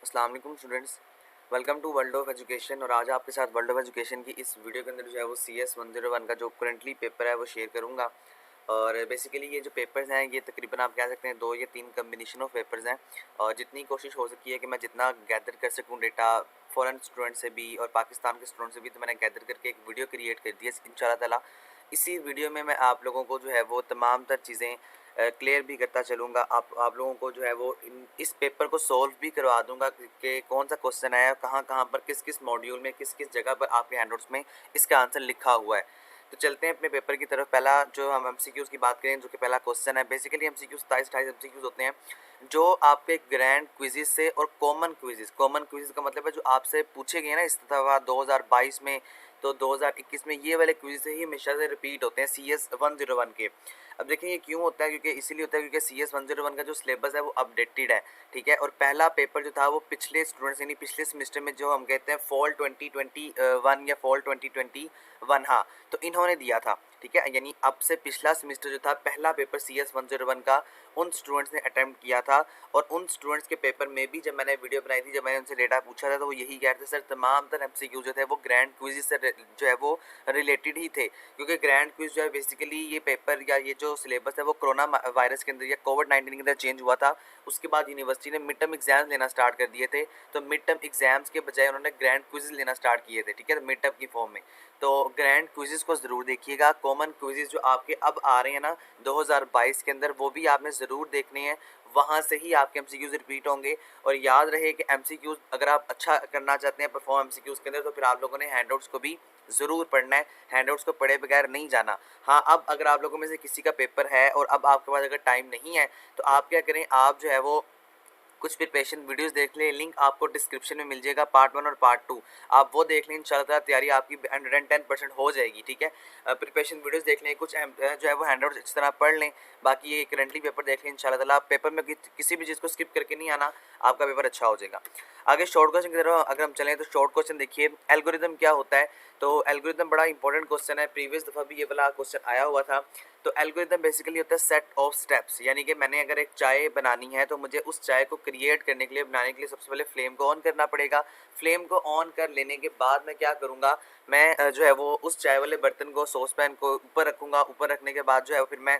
अस्सलाम वालेकुम students, welcome to world of education. और आज आपके साथ वर्ल्ड ऑफ एजुकेशन की इस वीडियो के अंदर जो है वो CS 101 का जो करंटली पेपर है वो शेयर करूंगा। और बेसिकली ये जो पेपर्स हैं ये तकरीबन आप कह सकते हैं 2 या 3 कम्बिनेशन ऑफ पेपर्स हैं। और जितनी कोशिश हो सकी है कि मैं जितना गैदर कर सकूँ डेटा फॉरेन स्टूडेंट से भी और पाकिस्तान के स्टूडेंट से भी, तो मैंने गैदर करके एक वीडियो क्रिएट कर दी है। इंशाल्लाह ताला इसी वीडियो में मैं आप लोगों को जो है वो तमाम तर चीज़ें क्लियर भी करता चलूँगा। आप लोगों को जो है वो इस पेपर को सॉल्व भी करवा दूँगा कि कौन सा क्वेश्चन आया, कहाँ कहाँ पर, किस किस मॉड्यूल में, किस किस जगह पर आपके हैंडआउट्स में इसका आंसर लिखा हुआ है। तो चलते हैं अपने पेपर की तरफ। पहला जो हम MCQs की बात करें, जो कि पहला क्वेश्चन है, बेसिकली MCQs 27 MCQs होते हैं जो आपके ग्रैंड क्विज़ से और कॉमन क्विज़ का मतलब है जो आपसे पूछे गए ना इस दफ़ा 2022 में, तो 2021 में ये वाले क्विज़ से ही हमेशा से रिपीट होते हैं CS 101 के। अब देखें ये क्यों होता है, क्योंकि इसीलिए होता है क्योंकि CS 101 का जो सिलेबस है वो अपडेटेड है, ठीक है। और पहला पेपर जो था वो पिछले स्टूडेंट्स यानी पिछले सेमेस्टर में जो हम कहते हैं फॉल 2021 या फॉल 2021, हाँ, तो इन्होंने दिया था, ठीक है। यानी अब से पिछला सेमेस्टर जो था पहला पेपर CS 101 का उन स्टूडेंट्स ने अटेम्प्ट किया था। और उन स्टूडेंट्स के पेपर में भी जब मैंने वीडियो बनाई थी, जब मैंने उनसे डेटा पूछा था, तो वो यही कह रहे थे सर तमाम तर MCQ जो थे वो ग्रैंड क्विज से जो है वो रिलेटेड ही थे। क्योंकि ग्रैंड क्विज जो है बेसिकली ये पेपर या ये जो सिलेबस है वो कोरोना वायरस के अंदर या कोविड-19 के अंदर चेंज हुआ था। उसके बाद यूनिवर्सिटी ने मिड टर्म एग्जाम्स लेना स्टार्ट कर दिए थे, तो मिड टर्म एग्जाम्स के बजाय उन्होंने ग्रैंड क्विज लेना स्टार्ट किए थे, ठीक है, मिड टर्म की फॉर्म में। तो ग्रैंड क्विज़ को ज़रूर देखिएगा। कॉमन क्विज़ जो आपके अब आ रहे हैं ना 2022 के अंदर, वो भी आपने ज़रूर देखने हैं। वहाँ से ही आपके MCQs रिपीट होंगे। और याद रहे कि MCQs अगर आप अच्छा करना चाहते हैं परफॉर्म MCQs के अंदर, तो फिर आप लोगों ने हैंडआउट्स को भी ज़रूर पढ़ना है। हैंडआउट्स को पढ़े बगैर नहीं जाना। हाँ, अब अगर आप लोगों में से किसी का पेपर है और अब आपके पास अगर टाइम नहीं है, तो आप क्या करें, आप जो है वो कुछ प्रिपरेशन वीडियोस देख लें। लिंक आपको डिस्क्रिप्शन में मिल जाएगा, पार्ट 1 और पार्ट 2। आप वो देख लें, इंशाल्लाह तैयारी आपकी 110% हो जाएगी, ठीक है। प्रिपरेशन वीडियोस देख लें, कुछ जो है वो हैंडआउट्स इस तरह पढ़ लें। बाकी ये करंटली पेपर देख लें, इंशाल्लाह ताला आप पेपर में किसी भी चीज़ को स्किप करके नहीं आना, आपका पेपर अच्छा हो जाएगा। आगे शॉर्ट क्वेश्चन की तरफ अगर हम चलें, तो शॉर्ट क्वेश्चन देखिए, एल्गोरिदम क्या होता है। तो एल्गोरिदम बड़ा इंपॉर्टेंट क्वेश्चन है, प्रीवियस दफ़ा भी ये वाला क्वेश्चन आया हुआ था। तो एल्गोरिदम बेसिकली होता है सेट ऑफ स्टेप्स, यानी कि मैंने अगर एक चाय बनानी है तो मुझे उस चाय को क्रिएट करने के लिए, बनाने के लिए सबसे पहले फ्लेम को ऑन करना पड़ेगा। फ्लेम को ऑन कर लेने के बाद मैं क्या करूँगा, मैं जो है वो उस चाय वाले बर्तन को, सॉस पैन को ऊपर रखूँगा। ऊपर रखने के बाद जो है फिर मैं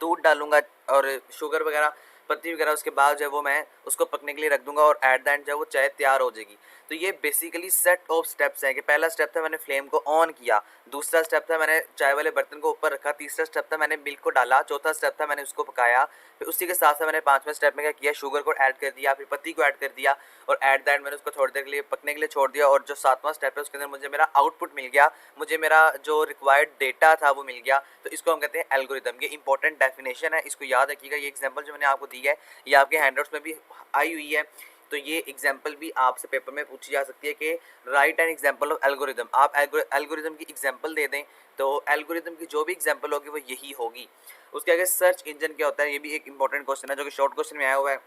दूध डालूंगा और शुगर वगैरह, पत्ती वगैरह। उसके बाद जो है वो मैं उसको पकने के लिए रख दूंगा और एट द एंड जो है वो चाय तैयार हो जाएगी। तो ये बेसिकली सेट ऑफ स्टेप्स हैं कि पहला स्टेप था मैंने फ्लेम को ऑन किया, दूसरा स्टेप था मैंने चाय वाले बर्तन को ऊपर रखा, तीसरा स्टेप था मैंने मिल्क को डाला, चौथा स्टेप था मैंने उसको पकाया। फिर उसी के साथ साथ मैंने पांचवें स्टेप में क्या किया, शुगर को ऐड कर दिया, फिर पत्ती को ऐड कर दिया और एट द एंड मैंने उसको थोड़ी देर के लिए पकने के लिए छोड़ दिया। और जो सातवां स्टेप है उसके अंदर मुझे मेरा आउटपुट मिल गया, मुझे मेरा जो रिक्वायर्ड डेटा था वो मिल गया। तो इसको हम कहते हैं एल्गोरिदम। ये इंपॉर्टेंट डेफिनेशन है, इसको याद रखिएगा। ये एग्जांपल जो मैंने आपको दी है ये आपके हैंडआउट्स में भी आई हुई है। तो ये एग्जांपल भी आपसे पेपर में पूछी जा सकती है कि right an example of algorithm. आप एल्गोरिदम की एग्जांपल दे दें, तो एल्गोरिदम की जो भी एग्जांपल होगी वो यही होगी। उसके आगे सर्च इंजन क्या होता है, ये भी एक इंपॉर्टेंट क्वेश्चन है जो कि शॉर्ट क्वेश्चन में आया हुआ है।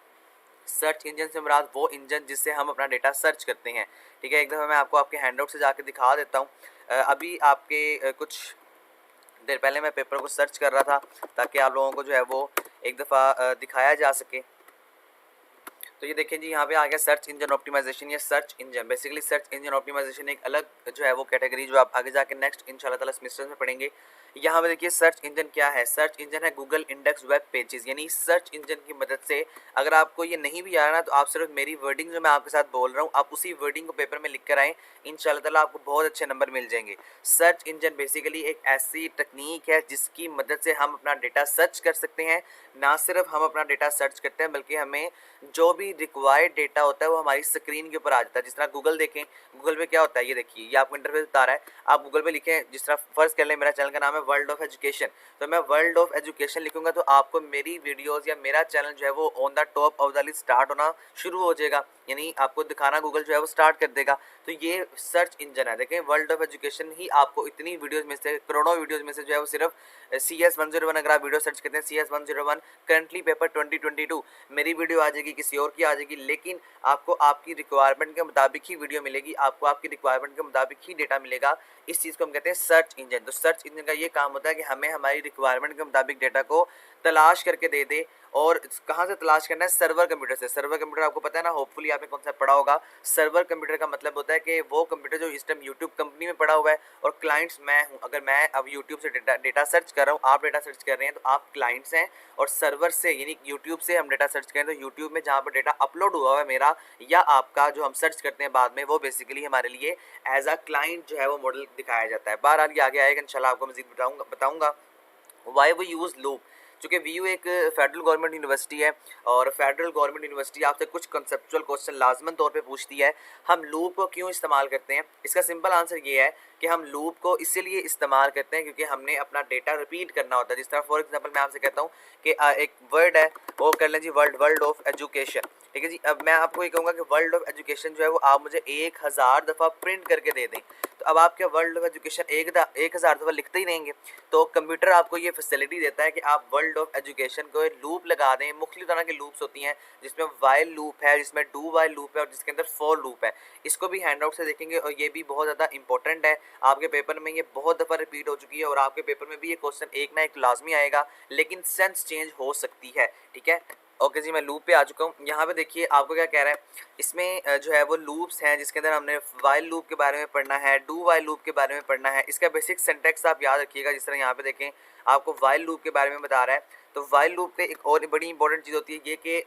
सर्च इंजन से मुराद वो इंजन जिससे हम अपना डेटा सर्च करते हैं, ठीक है। एक दफ़ा मैं आपको आपके हैंडआउट से जाके दिखा देता हूँ। अभी आपके कुछ देर पहले मैं पेपर को सर्च कर रहा था ताकि आप लोगों को जो है वो एक दफ़ा दिखाया जा सके। तो ये देखें जी, यहाँ पे आ गया सर्च इंजन ऑप्टिमाइजेशन या search engine. Basically search engine optimisation एक अलग जो है वो कैटेगरी जो आप आगे जाके नेक्स्ट इंशाल्लाह ताला सेमेस्टर में पढ़ेंगे। यहाँ पे देखिए सर्च इंजन क्या है। सर्च इंजन है गूगल इंडेक्स वेब पेजेस, यानी सर्च इंजन की मदद से, अगर आपको ये नहीं भी आ रहा ना तो आप सिर्फ मेरी वर्डिंग जो मैं आपके साथ बोल रहा हूँ, आप उसी वर्डिंग को पेपर में लिख कर आएँ, इंशाल्लाह ताला आपको बहुत अच्छे नंबर मिल जाएंगे। सर्च इंजन बेसिकली एक ऐसी टेक्निक है जिसकी मदद से हम अपना डेटा सर्च कर सकते हैं। ना सिर्फ हम अपना डेटा सर्च करते हैं बल्कि हमें जो भी रिक्वायर्ड डेटा होता है वो हमारी स्क्रीन के ऊपर आ जाता है। जिस तरह गूगल देखें, गूगल पे क्या होता है ये देखिए, ये आपको इंटरफेस बता रहा है। आप गूगल पे लिखें, जिस तरह फर्स्ट कर लें मेरा चैनल का नाम है वर्ल्ड ऑफ एजुकेशन, तो मैं वर्ल्ड ऑफ एजुकेशन लिखूंगा तो आपको मेरी वीडियोस या मेरा चैनल जो है वो on the top of the list start होना शुरू हो जाएगा, यानी आपको दिखाना गूगल जो है वो स्टार्ट कर देगा। तो ये सर्च इंजन है। देखें वर्ल्ड ऑफ एजुकेशन ही आपको इतनी वीडियोस में से, करोड़ों वीडियोस में से जो है वो सिर्फ CS 101, अगर आप वीडियो सर्च करते हैं CS 101 करंटली पेपर 2022, मेरी वीडियो आ जाएगी, किसी और की आ जाएगी, लेकिन आपको आपकी रिक्वायरमेंट के मुताबिक ही वीडियो मिलेगी, आपको आपकी रिक्वायरमेंट के मुताबिक ही डेटा मिलेगा। इस चीज़ को हम कहते हैं सर्च इंजन। तो सर्च इंजन का ये काम होता है कि हमें हमारी रिक्वायरमेंट के मुताबिक डेटा को तलाश करके दे दे। और कहाँ से तलाश करना है? सर्वर कंप्यूटर से। सर्वर कंप्यूटर आपको पता है ना, होपफुली आपने कॉन्सेप्ट पढ़ा होगा। सर्वर कंप्यूटर का मतलब होता है कि वो कंप्यूटर जो इस टाइम यूट्यूब कंपनी में पड़ा हुआ है और क्लाइंट्स मैं हूँ। अगर मैं अब यूट्यूब से डेटा सर्च कर रहा हूँ, आप डेटा सर्च कर रहे हैं, तो आप क्लाइंट्स हैं, और सर्वर से यानी यूट्यूब से हम डेटा सर्च करें तो यूट्यूब में जहाँ पर डेटा अपलोड हुआ है मेरा या आपका, जो हम सर्च करते हैं बाद में, वो बेसिकली हमारे लिए एज अ क्लाइंट जो है वो मॉडल दिखाया जाता है। बहरहाल ये आगे आएगा इंशाल्लाह, आपको मजीद बताऊँगा वाई वी यूज़ लूप। चूँकि वीयू एक फेडरल गवर्नमेंट यूनिवर्सिटी है और फेडरल गवर्नमेंट यूनिवर्सिटी आपसे कुछ कंसेप्चुअल क्वेश्चन लाजमन तौर पे पूछती है, हम लूप को क्यों इस्तेमाल करते हैं। इसका सिंपल आंसर ये है कि हम लूप को इसीलिए इस्तेमाल करते हैं क्योंकि हमने अपना डेटा रिपीट करना होता है। जिस तरह फॉर एग्जांपल मैं आपसे कहता हूँ कि एक वर्ड है, वो कर लें जी, वर्ल्ड ऑफ एजुकेशन, ठीक है जी। अब मैं आपको ये कहूँगा कि वर्ल्ड ऑफ एजुकेशन जो है वो आप मुझे 1000 दफ़ा प्रिंट करके दे दें, तो अब आप क्या वर्ल्ड ऑफ एजुकेशन 1000 दफ़ा लिखते ही रहेंगे। तो कंप्यूटर आपको ये फैसिलिटी देता है कि आप वर्ल्ड ऑफ एजुकेशन को लूप लगा दें। मुख्तलिफ तरह के लूप्स होती हैं, जिसमें वाइल लूप है, जिसमें डू वाइल लूप है और जिसके अंदर फॉर लूप है। इसको भी हैंड आउट से देखेंगे और ये भी बहुत ज़्यादा इंपॉर्टेंट है। आपके पेपर में ये बहुत दफ़ा रिपीट हो चुकी है और आपके पेपर में भी ये क्वेश्चन एक ना एक लाजमी आएगा, लेकिन सेंस चेंज हो सकती है, ठीक है। ओके जी, मैं लूप पे आ चुका हूँ। यहाँ पे देखिए आपको क्या कह रहा है, इसमें जो है वो लूप्स हैं जिसके अंदर हमने वाइल लूप के बारे में पढ़ना है, डू वाइल लूप के बारे में पढ़ना है। इसका बेसिक सिंटैक्स आप याद रखिएगा। जिस तरह यहाँ पे देखें आपको वाइल लूप के बारे में बता रहा है, तो वाइल लूप पे एक और बड़ी इंपॉर्टेंट चीज़ होती है ये कि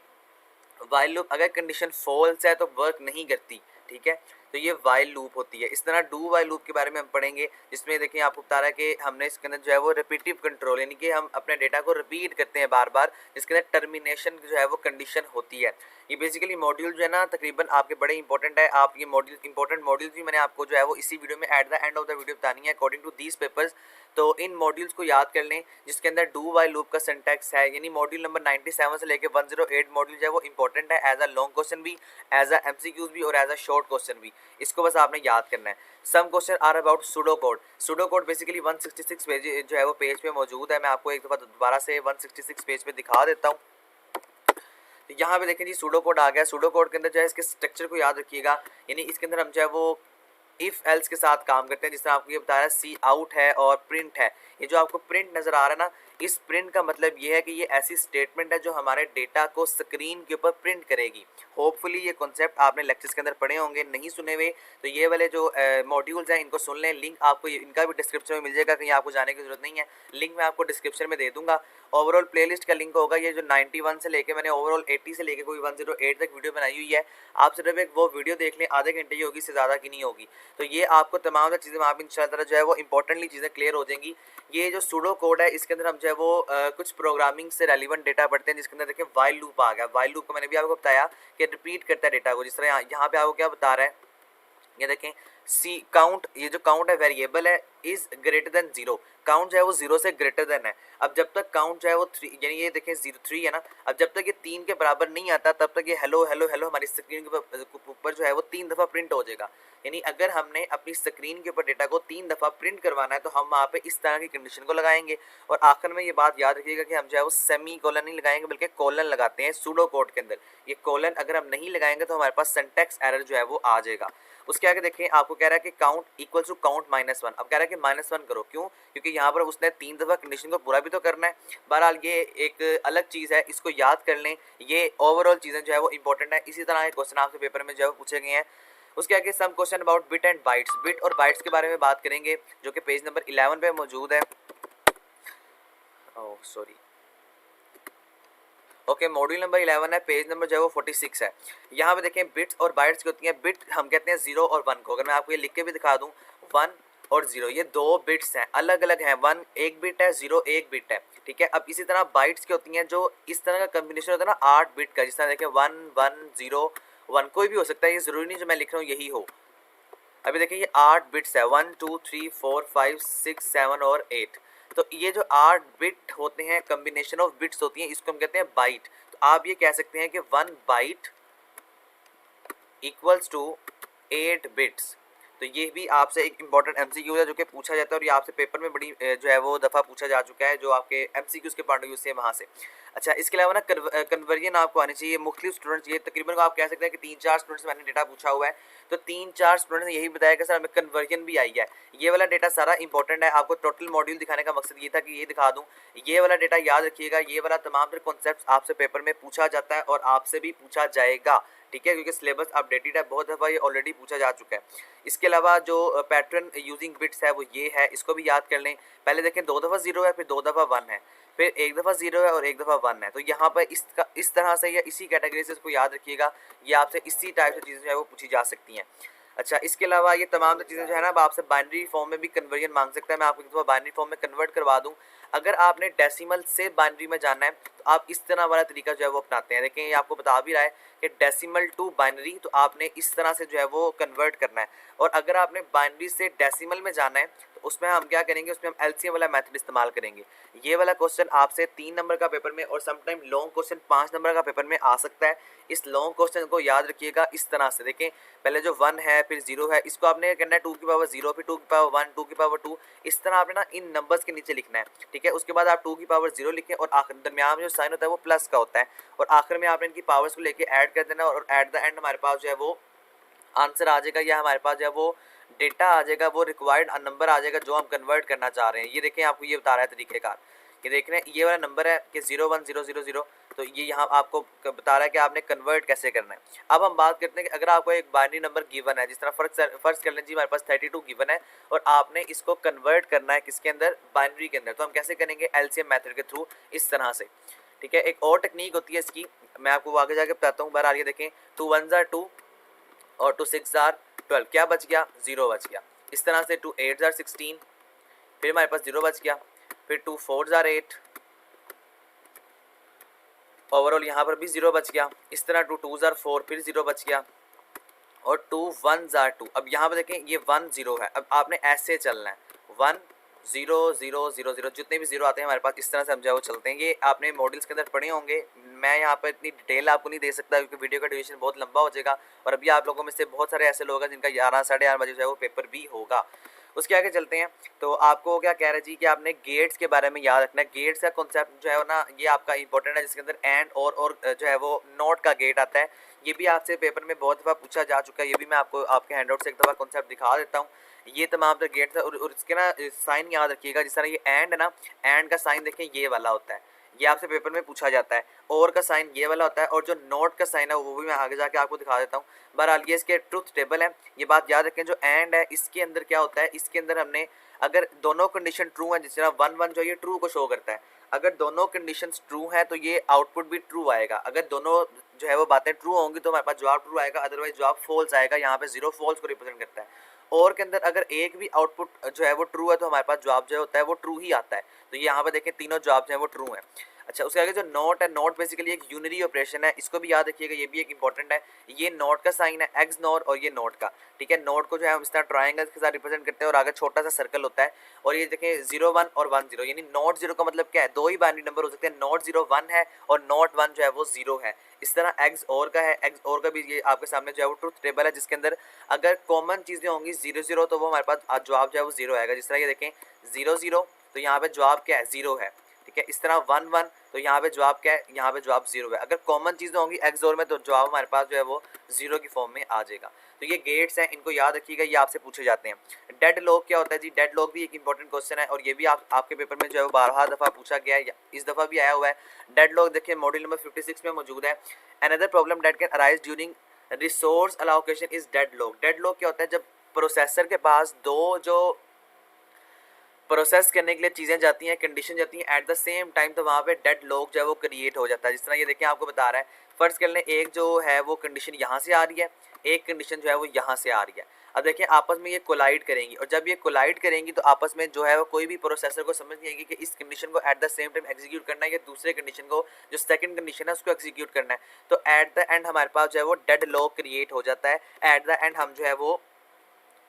वाइल लूप अगर कंडीशन फॉल्स है तो वर्क नहीं करती, ठीक है। तो ये वाइल लूप होती है। इस तरह डू वाइल लूप के बारे में हम पढ़ेंगे, जिसमें देखिए आपको बता रहा है कि हमने इसके अंदर जो है वो रिपीटिव कंट्रोल, यानी कि हम अपने डेटा को रिपीट करते हैं बार बार, जिसके अंदर टर्मिनेशन जो है वो कंडीशन होती है। ये बेसिकली मॉड्यूल जो है ना तकरीबन आपके बड़े इंपॉर्टेंट है। आप ये मॉड्यूल इंपॉर्टेंट मॉड्यूल भी मैंने आपको जो है वो इसी वीडियो में at the end of the video बतानी है अकॉर्डिंग टू दीज पेपर्स। तो इन मॉड्यूल्स को याद कर लें जिसके अंदर डू वाइल लूप का सिंटैक्स है, यानी मॉड्यूल नंबर 97 से लेकर 108 मॉड्यूल जो है वो इंपॉर्टेंट है, एज अ लॉन्ग क्वेश्चन भी, एज अ एमसीक्यूज भी और एज अ शॉर्ट क्वेश्चन भी। इसको बस आपने याद करना है। Some question are about pseudo code. Pseudo code basically 166 page जो है वो पेज पे मौजूद है। मैं आपको एक दफ़ा दोबारा से 166 पेज पे दिखा देता हूँ। तो यहाँ पे देखें जी सूडो कोड आ गया। सूडो कोड के अंदर जो है इसके स्ट्रक्चर को याद रखिएगा, यानी इसके अंदर हम जो है वो इफ़ एल्स के साथ काम करते हैं। जिस तरह आपको ये बताया सी आउट है और प्रिंट है। ये जो आपको प्रिंट नज़र आ रहा है ना, इस प्रिंट का मतलब ये है कि ये ऐसी स्टेटमेंट है जो हमारे डेटा को स्क्रीन के ऊपर प्रिंट करेगी। होपफुली ये कॉन्सेप्ट आपने लेक्चर्स के अंदर पढ़े होंगे, नहीं सुने हुए तो ये वाले जो मॉड्यूल्स हैं इनको सुन लें। लिंक आपको इनका भी डिस्क्रिप्शन में मिल जाएगा, कहीं आपको जाने की जरूरत नहीं है। लिंक मैं आपको डिस्क्रिप्शन में दे दूंगा। ओवरऑल प्लेलिस्ट का लिंक होगा, ये जो 91 से लेके मैंने ओवरऑल 80 से लेके कोई 108 तक वीडियो बनाई हुई है। आप सिर्फ एक वो वीडियो देख लें, आधे घंटे की होगी, इससे ज़्यादा की नहीं होगी। तो ये आपको तमाम चीज़ें आप इंशाल्लाह जो है वो इंपॉर्टेंटली चीज़ें क्लियर हो जाएंगी। ये जो सूडो कोड है इसके अंदर हम जो है वो कुछ प्रोग्रामिंग से रेलिवेंट डेटा पढ़ते हैं, जिसके अंदर देखिए वाइल लूप आ गया। वाइल लूप को मैंने भी आपको बताया कि रिपीट करता है डेटा को। जिस तरह यहाँ पे आपको क्या बता रहा है, ये देखें सी काउंट, ये जो काउंट है वेरिएबल है, इज ग्रेटर देन 0। काउंट जो है वो 0 से ग्रेटर देन है। अब जब तक काउंट जो है वो 3, यानी ये देखें 3 है ना, अब जब तक ये 3 के बराबर नहीं आता तब तक ये हेलो हेलो हेलो हमारी स्क्रीन के ऊपर जो है वो 3 दफ़ा प्रिंट हो जाएगा। यानी अगर हमने अपनी स्क्रीन के ऊपर डेटा को 3 दफ़ा प्रिंट करवाना है तो हम वहाँ पे इस तरह की कंडीशन को लगाएंगे। और आखिर में ये बात याद रखिएगा कि हम जो है वो सेमी कोलन नहीं लगाएंगे बल्कि कोलन लगाते हैं सूडो कोड के अंदर। ये कोलन अगर हम नहीं लगाएंगे तो हमारे पास सिंटैक्स एरर जो है वो आ जाएगा। उसके आगे देखें आपको कह रहा है कि काउंट इक्वल्स टू काउंट -1। अब कह रहा है कि -1 करो, क्यों? क्योंकि यहाँ पर उसने 3 दफ़ा कंडीशन को पूरा भी तो करना है। बहरहाल ये एक अलग चीज़ है, इसको याद कर लें। ये ओवरऑल चीज़ें जो है वो इंपॉर्टेंट है। इसी तरह के क्वेश्चन आपसे पेपर में जो है पूछे गए हैं। उसके आगे some question about bit and bytes. Bit और बाइट्स के बारे में बात करेंगे जो कि पेज नंबर 11 पे मौजूद है। Oh sorry, okay module number 11 है, पेज नंबर जो है वो 46 है। यहाँ पे देखें बिट्स और बाइट्स की होती हैं। बिट हम कहते हैं 0 और 1 को। अगर मैं आपको ये लिख के भी दिखा दूँ, 1 और 0 ये 2 बिट्स हैं, अलग अलग हैं। 1 एक बिट है, 0 एक बिट है, ठीक है। अब इसी तरह बाइट्स की होती हैं जो इस तरह का कम्बिनेशन होता है ना 8 बिट का। जिस तरह देखें 1 1 0 1 कोई भी हो सकता है, ये ज़रूरी नहीं जो मैं लिख रहा हूँ यही हो। अभी देखिए ये 8 बिट्स है, 1 2 3 4 5 6 7 और 8। तो ये जो 8 बिट होते हैं, कम्बिनेशन ऑफ बिट्स होती हैं, इसको हम कहते हैं बाइट। तो आप ये कह सकते हैं कि 1 बाइट इक्वल्स टू 8 बिट्स। तो ये भी आपसे एक इंपॉर्टेंट एमसीक्यू है जो कि पूछा जाता है और ये आपसे पेपर में बड़ी जो है वो दफ़ा पूछा जा चुका है, जो आपके एमसीक्यूज़ के पॉइंट ऑफ व्यू से वहाँ से। अच्छा, इसके अलावा ना कन्वर्जन आपको आनी चाहिए। मुख्तलिफ स्टूडेंट्स, ये तकरीबन आप कह सकते हैं कि 3-4 स्टूडेंट्स मैंने डेटा पूछा हुआ है, तो 3-4 स्टूडेंट्स ने यही बताया कि सर हमें कन्वर्जन भी आई है। ये वाला डेटा सारा इंपॉर्टेंट है। आपको टोटल मॉड्यूल दिखाने का मकसद ये था कि ये दिखा दूँ। ये वाला डेटा याद रखिएगा, ये वाला तमाम तरह कॉन्सेप्ट आपसे पेपर में पूछा जाता है और आपसे भी पूछा जाएगा, ठीक है, क्योंकि सिलेबस अपडेटेड है, बहुत दफ़ा ये ऑलरेडी पूछा जा चुका है। इसके अलावा जो पैटर्न यूजिंग बिट्स है वो ये है, इसको भी याद कर लें। पहले देखें 2 दफ़ा 0 है, फिर 2 दफ़ा 1 है, फिर 1 दफ़ा 0 है और 1 दफ़ा 1 है। तो यहाँ पर इसका इस तरह से या इसी कैटेगरी से इसको याद रखिएगा। ये आपसे इसी टाइप से चीज़ें जो है वो पूछी जा सकती हैं। अच्छा, इसके अलावा ये तमाम चीज़ें जो है ना, अब आपसे बाइनरी फॉर्म में भी कन्वर्जन मांग सकता है। मैं आपको एक दफ़ा बाइनरी फॉर्म में कन्वर्ट करवा दूँ। अगर आपने डेसिमल से बाइनरी में जाना है तो आप इस तरह वाला तरीका जो है वो अपनाते हैं। देखें, ये आपको बता भी रहा है कि डेसिमल टू बाइनरी, तो आपने इस तरह से जो है वो कन्वर्ट करना है। और अगर आपने बाइनरी से डेसिमल में जाना है तो उसमें हम क्या करेंगे, उसमें हम एलसीएम वाला मेथड इस्तेमाल करेंगे। ये वाला क्वेश्चन आपसे 3 नंबर का पेपर में और समटाइम लॉन्ग क्वेश्चन 5 नंबर का पेपर में आ सकता है। इस लॉन्ग क्वेश्चन को याद रखिएगा इस तरह से। देखें, पहले जो 1 है फिर 0 है, इसको आपने करना है 2 की पावर 0, फिर 2 की पावर 1, 2 की पावर 2, इस तरह आपने ना इन नंबर्स के नीचे लिखना है, ठीक है। उसके बाद आप 2 की पावर 0 लिखें और आखिर दरमियान में जो साइन होता है वो प्लस का होता है, और आखिर में आपने इनकी पावर्स को लेके ऐड कर देना और एट द एंड हमारे पास जो है वो आंसर आ जाएगा, या हमारे पास जो है वो डेटा आ जाएगा, वो रिक्वायर्ड नंबर आ जाएगा जो हम कन्वर्ट करना चाह रहे हैं। ये देखें, आपको ये बता रहा है तरीक़ेकार। ये देख रहे हैं, ये वाला नंबर है कि 01000, तो ये यहाँ आपको बता रहा है कि आपने कन्वर्ट कैसे करना है। अब हम बात करते हैं कि अगर आपको एक बाइनरी नंबर गिवन है, जिस तरह फर्स्ट कर लें जी, हमारे पास 32 गिवन है और आपने इसको कन्वर्ट करना है किसके अंदर, बाइनरी के अंदर। तो हम कैसे करेंगे, एलसीएम मेथड के थ्रू, इस तरह से, ठीक है। एक और टेक्निक होती है इसकी, मैं आपको आगे जाके बताता हूँ। बहरहाल ये देखें, 2 1 जार 2 और 2 6 जार 12, क्या बच गया, 0 बच गया। इस तरह से 2 8 जार 16, फिर हमारे पास 0 बच गया, फिर 2 4 जार 8, ओवरऑल यहाँ पर भी 0 बच गया। इस तरह 2 2 जार 4, फिर 0 बच गया, और 2 1 जार 2। अब यहाँ पर देखें, ये 1 0 है, अब आपने ऐसे चलना है, 1 0 0 0 0, जितने भी 0 आते हैं हमारे पास, इस तरह से हम जो है वो चलते हैं। ये आपने मॉडल्स के अंदर पढ़े होंगे, मैं यहाँ पर इतनी डिटेल आपको नहीं दे सकता क्योंकि वीडियो का ड्यूरेशन बहुत लंबा हो जाएगा, और अभी आप लोगों में से बहुत सारे ऐसे लोग हैं जिनका 11 साढ़े 11 बजे जो है वो पेपर भी होगा। उसके आगे चलते हैं, तो आपको क्या कह रहे जी कि आपने गेट्स के बारे में याद रखना है। गेट्स का कॉन्सेप्ट जो है ना, ये आपका इंपॉर्टेंट है, जिसके अंदर एंड और जो है वो नॉट का गेट आता है। ये भी आपसे पेपर में बहुत दफ़ा पूछा जा चुका है। ये भी मैं आपको आपके हैंडआउट से एक दफ़ा कॉन्सेप्ट दिखा देता हूँ। ये तमाम तरह गेट्स है, और इसके ना साइन याद रखिएगा। जिस तरह ये एंड है ना, एंड का साइन देखें ये वाला होता है, ये आपसे पेपर में पूछा जाता है। और का साइन ये वाला होता है, और जो नॉट का साइन है वो भी मैं आगे जाके आपको दिखा देता हूँ। बहरहाल ये इसके ट्रुथ टेबल है, ये बात याद रखें। जो एंड है इसके अंदर क्या होता है, इसके अंदर हमने अगर दोनों कंडीशन ट्रू है, जिस तरह 1 1 जो ये ट्रू को शो करता है, अगर दोनों कंडीशंस ट्रू हैं तो ये आउटपुट भी ट्रू आएगा। अगर दोनों जो है वो बातें ट्रू होंगी तो हमारे पास जवाब ट्रू आएगा, अदरवाइज जवाब फॉल्स आएगा। यहाँ पे 0 फॉल्स को रिप्रेजेंट करता है। और के अंदर अगर एक भी आउटपुट जो है वो ट्रू है तो हमारे पास जवाब जो होता है वो ट्रू ही आता है। तो ये यहाँ पे देखें, तीनों जवाब जो है वो ट्रू हैं। अच्छा, उसके आगे जो नॉट है, नॉट बेसिकली एक यूनरी ऑपरेशन है, इसको भी याद रखिएगा, ये भी एक इंपॉर्टेंट है। ये नॉट का साइन है, एक्स नॉट, और ये नॉट का, ठीक है। नॉट को जो है हम इस तरह ट्रायंगल के साथ रिप्रेजेंट करते हैं और आगे छोटा सा सर्कल होता है। और ये देखें 0 1 और 1 0, यानी नॉट 0 का मतलब क्या है, दो ही बाइनरी नंबर हो सकते हैं, नॉट 0 1 है और नॉट 1 जो है वो 0 है। इस तरह एक्स और का है, एक्स और का भी ये आपके सामने जो है वो ट्रुथ टेबल है, जिसके अंदर अगर कॉमन चीज़ें होंगी 0 0 तो वो हमारे पास जवाब जो है वो 0 आएगा। जिस तरह ये देखें 0 0, तो यहाँ पे जवाब क्या है, 0 है, ठीक है। इस तरह 1 1, तो यहाँ पे जवाब क्या है, यहाँ पे जवाब 0 है। अगर कॉमन चीज़ें होंगी एक्स और में तो जवाब हमारे पास जो है वो 0 की फॉर्म में आ जाएगा। तो ये गेट्स हैं, इनको याद रखिएगा, ये आपसे पूछे जाते हैं। डेड लॉग क्या होता है जी, डेड लॉग भी एक इंपॉर्टेंट क्वेश्चन है, और ये भी आपके पेपर में जो है वो 12 दफ़ा पूछा गया है, इस दफ़ा भी आया हुआ है। डेड लॉग देखिए मॉड्यूल नंबर 56 में मौजूद है। Another problem date can arise during resource allocation is dead log. Dead log क्या होता है, जब प्रोसेसर के पास दो जो प्रोसेस करने के लिए चीज़ें जाती हैं, कंडीशन जाती हैं एट द सेम टाइम, तो वहाँ पे डेड लॉग जो है वो क्रिएट हो जाता है। जिस तरह ये देखें, आपको बता रहा है, फर्स्ट कर लें एक जो है वो कंडीशन यहाँ से आ रही है, एक कंडीशन जो है वो यहाँ से आ रही है। अब देखिए आपस में ये कोलाइड करेंगी, और जब ये कोलाइड करेंगी तो आपस में जो है वो कोई भी प्रोसेसर को समझ नहीं आएगी कि इस कंडीशन को at the same time execute करना है या दूसरे कंडीशन को, जो सेकंड कंडीशन है, उसको एग्जीक्यूट करना है। तो एट द एंड हमारे पास जो है वो डेड लॉग क्रिएट हो जाता है। एट द एंड हम जो है वो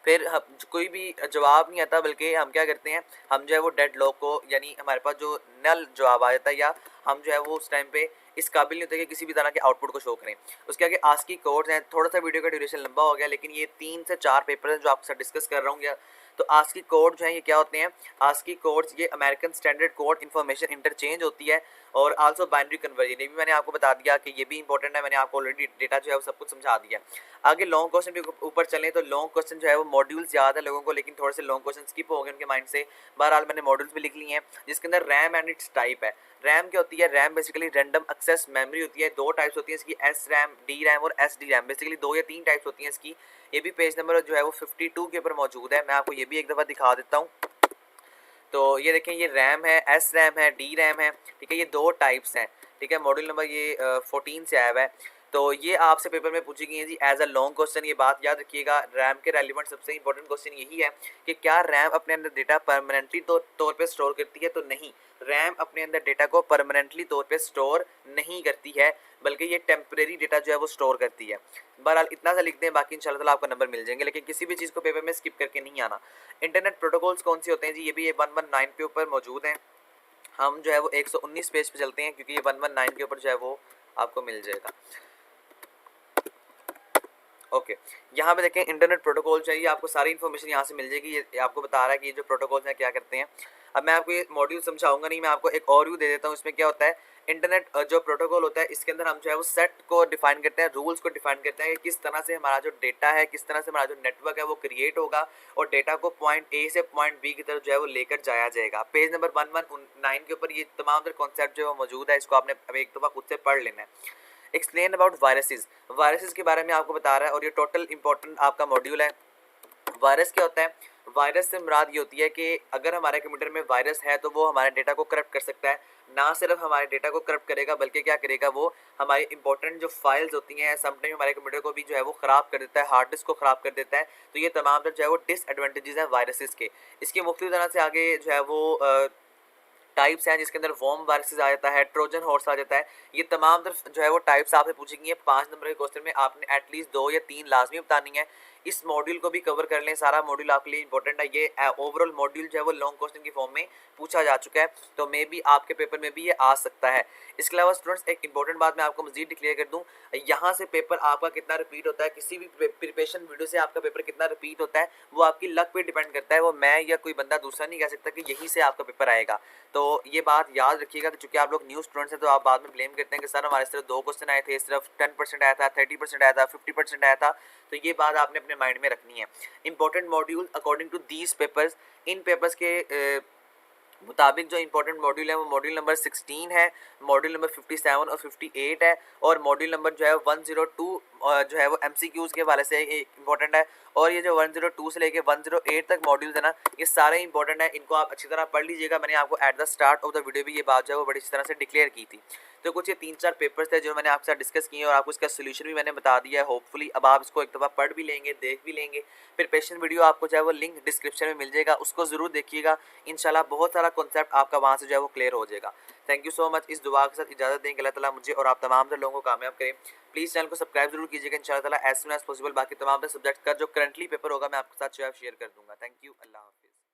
फिर हम कोई भी जवाब नहीं आता, बल्कि हम क्या करते हैं, हम जो है वो डेड लॉग को, यानी हमारे पास जो नल जवाब आ जाता है, या हम जो है वो उस टाइम पे इस काबिल नहीं होते कि किसी भी तरह के आउटपुट को शो करें। उसके आगे आस्की कोड्स हैं, थोड़ा सा वीडियो का ड्यूरेशन लंबा हो गया, लेकिन ये 3 से 4 पेपर हैं जो आपके साथ डिस्कस कर रहा हूँ। तो आस्की कोड जो है ये क्या होते हैं? आस्की कोड्स ये American standard code information interchange होती है, और आल्सो बाइनरी कन्वर्जन, ये भी मैंने आपको बता दिया कि ये भी इंपॉर्टेंट है, मैंने आपको ऑलरेडी डेटा जो है वो सब कुछ समझा दिया। आगे लॉन्ग क्वेश्चन भी ऊपर चलें तो लॉन्ग क्वेश्चन जो है वो मॉड्यूल्स याद है लोगों को, लेकिन थोड़े से लॉन्ग क्वेश्चन स्किप हो गए उनके माइंड से। बहरहाल मैंने मॉड्यूल्स भी लिख लिए हैं, जिसके अंदर रैम एंड इट्स टाइप है। रैम क्या होती है? RAM basically random access memory होती है। 2 टाइप्स होती है इसकी, एस रैम, डी रैम और एस डी रैम। बेसिकली 2 या 3 टाइप्स होती हैं इसकी। ये भी पेज नंबर जो है वो 52 के ऊपर मौजूद है, मैं आपको ये भी एक दफ़ा दिखा देता हूँ। तो ये देखें, ये रैम है, एस रैम है, डी रैम है, ठीक है। ये 2 टाइप्स हैं, ठीक है। मॉड्यूल नंबर ये 14 से आया हुआ है। तो ये आपसे पेपर में पूछी गई है जी एज अ लॉन्ग क्वेश्चन। ये बात याद रखिएगा, रैम के रेलिवेंट सबसे इंपॉर्टेंट क्वेश्चन यही है कि क्या रैम अपने अंदर डेटा परमानेंटली तौर पे स्टोर करती है? तो नहीं, रैम अपने अंदर डेटा को परमानेंटली तौर पे स्टोर नहीं करती है, बल्कि ये टेम्परेरी डेटा जो है वो स्टोर करती है। बहरहाल इतना सा लिख दें, बाकी इंशाल्लाह ताला आपको नंबर मिल जाएंगे, लेकिन किसी भी चीज़ को पेपर में स्किप करके नहीं आना। इंटरनेट प्रोटोकॉल्स कौन से होते हैं जी? ये भी ये 119 के ऊपर मौजूद हैं। हम जो है वो 119 पेज पे चलते हैं, क्योंकि ये 119 के ऊपर जो है वो आपको मिल जाएगा। ओके, यहाँ पे देखें इंटरनेट प्रोटोकॉल चाहिए, आपको सारी इन्फॉर्मेशन यहाँ से मिल जाएगी। ये आपको बता रहा है कि ये जो प्रोटोकॉल्स हैं क्या करते हैं। अब मैं आपको ये मॉड्यूल समझाऊंगा नहीं, मैं आपको एक और व्यू दे देता हूँ। इसमें क्या होता है, इंटरनेट जो प्रोटोकॉल होता है इसके अंदर हम जो है वो सेट को डिफाइन करते हैं, रूल्स को डिफाइन करते हैं कि किस तरह से हमारा जो डेटा है, किस तरह से हमारा जो नेटवर्क है वो क्रिएट होगा, और डेटा को पॉइंट ए से पॉइंट बी की तरफ जो है वो लेकर जाया जाएगा। पेज नंबर 119 के ऊपर ये तमाम कॉन्सेप्ट जो है वो मौजूद है, इसको आपने अब एक दफ़ा खुद से पढ़ लेना है। एक्सप्लेन अबाउट वायरसेस, वायरसेस के बारे में आपको बता रहा है, और ये टोटल इंपॉर्टेंट आपका मॉड्यूल है। वायरस क्या होता है? वायरस से मुराद ये होती है कि अगर हमारे कंप्यूटर में वायरस है तो वो हमारे डेटा को करप्ट कर सकता है। ना सिर्फ हमारे डेटा को करप्ट करेगा, बल्कि क्या करेगा, वो हमारी इंपॉर्टेंट जो फाइल्स होती हैं समटाइम हमारे कंप्यूटर को भी जो है वो ख़राब कर देता है, हार्ड डिस्क को ख़राब कर देता है। तो ये तमाम जो है वो डिसएडवांटेजेस हैं वायरसेस के। इसकी मुख्तलिफ तरह से आगे जो है वो टाइप्स हैं, जिसके अंदर वॉर्म वायरसेस आ जाता है, ट्रोजन हॉर्स आ जाता है। ये तमाम जो है वो टाइप्स आपसे पूछेंगी। 5 नंबर के क्वेश्चन में आपने एटलीस्ट 2 या 3 लाजमी बतानी है। इस मॉड्यूल को भी कवर कर लें, सारा मॉड्यूल आपके लिए इंपॉर्टेंट है। ये ओवरऑल मॉड्यूल जो है वो लॉन्ग क्वेश्चन की फॉर्म में पूछा जा चुका है, तो मे बी आपके पेपर में भी ये आ सकता है। इसके अलावा स्टूडेंट्स एक इंपॉर्टेंट बात मैं आपको मजीद डिक्लेयर कर दूँ, यहाँ से पेपर आपका कितना रिपीट होता है, किसी भी प्रिपरेशन वीडियो से आपका पेपर कितना रिपीट होता है, वो आपकी लक पे डिपेंड करता है। वो मैं या कोई बंदा दूसरा नहीं कह सकता कि यहीं से आपका पेपर आएगा। तो ये बात याद रखिएगा कि चूंकि आप लोग न्यू स्टूडेंट्स हैं, तो आप बाद में ब्लेम करते हैं कि सर हमारे सिर्फ 2 क्वेश्चन आए थे, सिर्फ 10% आया था, 30% आया था, 50% आया था। तो ये बात आपने अपने माइंड में रखनी है। Important module according to these papers, इन पेपर्स के मुताबिक जो इंपॉर्टेंट मॉड्यूल है वो मॉड्यूल नंबर 16 है, मॉड्यूल नंबर 57 और 58 है, और मॉड्यूल नंबर जो है 102 जो है वो MCQs के हवाले से इंपॉर्टेंट है। और ये जो 102 से लेके 108 तक मॉड्यूल्स है ना, ये सारे इंपॉर्टेंट है, इनको आप अच्छी तरह पढ़ लीजिएगा। मैंने आपको at the start of the video भी ये बात जो है वो बड़ी अच्छी तरह से डिक्लेयर की थी। तो कुछ ये 3-4 पेपर्स थे जो मैंने आपके साथ डिस्कस किए, और आपको इसका सोल्यूशन भी मैंने बता दिया है। होपफुली अब आप इसको एक दफ़ा पढ़ भी लेंगे, देख भी लेंगे। प्रिपरेशन वीडियो आपको जो है वो लिंक डिस्क्रिप्शन में मिल जाएगा, उसको ज़रूर देखिएगा। इंशाल्लाह बहुत सारा कॉन्सेप्ट आपका वहाँ से जो है वो क्लियर हो जाएगा। Thank you so much. इस दुआ के साथ इजाज़त देंगे। अल्लाह ताला मुझे और आप तमाम लोगों को कामयाब करें। प्लीज़ चैनल को सब्सक्राइब जरूर कीजिएगा इंशाल्लाह ताला एज सून एज पॉसिबल। बाकी तमाम सब्जेक्ट का जो करंटली पेपर होगा मैं आपके साथ जो है शेयर कर दूँगा। थैंक यू, अल्लाह हाफिज़।